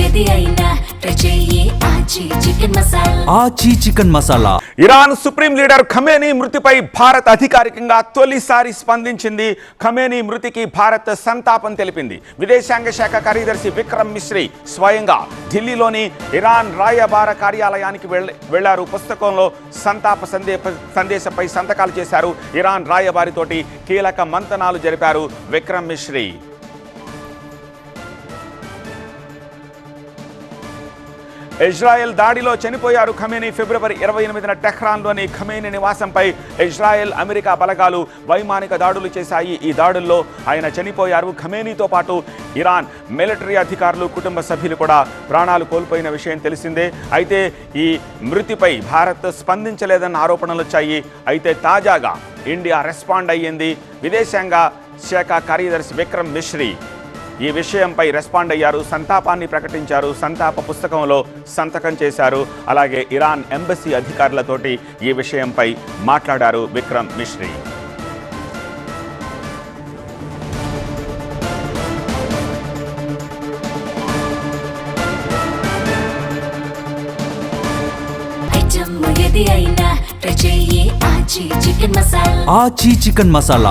ఏది అయినా ట్రై చెయ్యి ఆచి chicken masala. Aachi chicken masala. Iran supreme leader Khamenei మృతిపై భారత్ అధికారికంగా తొలిసారి స్పందించింది. ఖమేనీ మృతికి భారత్ సంతాపం తెలిపింది. విదేశాంగ శాఖ కార్యదర్శి విక్రమ్ మిశ్రీ స్వయంగా ఢిల్లీలోని ఇరాన్ రాయబార కార్యాలయానికి వెళ్లారు. పుస్తకంలో సంతాప సందేశంపై సంతకాలు చేశారు. ఇరాన్ రాయబారితోటి కీలక మంతనాలు జరిపారు విక్రమ్ మిశ్రీ. ఇజ్రాయెల్ దాడిలో చనిపోయారు ఖమేనీ. ఫిబ్రవరి 28న టెహ్రాన్లోని ఖమేనీ నివాసంపై ఇజ్రాయెల్ అమెరికా బలగాలు వైమానిక దాడులు చేశాయి. ఈ దాడుల్లో ఆయన చనిపోయారు. ఖమేనీతో పాటు ఇరాన్ మిలిటరీ అధికారులు, కుటుంబ సభ్యులు కూడా ప్రాణాలు కోల్పోయిన విషయం తెలిసిందే. అయితే ఈ మృతిపై భారత్ స్పందించలేదన్న ఆరోపణలు వచ్చాయి. అయితే తాజాగా ఇండియా రెస్పాండ్ అయ్యింది. విదేశాంగ శాఖ కార్యదర్శి విక్రమ్ మిశ్రీ ఈ విషయంపై రెస్పాండ్ అయ్యారు. సంతాపాన్ని ప్రకటించారు. సంతాప పుస్తకంలో సంతకం చేశారు. అలాగే ఇరాన్ ఎంబసీ అధికారులతోటి ఈ విషయంపై మాట్లాడారు విక్రమ్ మిశ్రీ. ఐటమ్ ఏది అయినా ట్రై చెయ్యి ఆచి చికెన్ మసాలా. ఆచి చికెన్ మసాలా.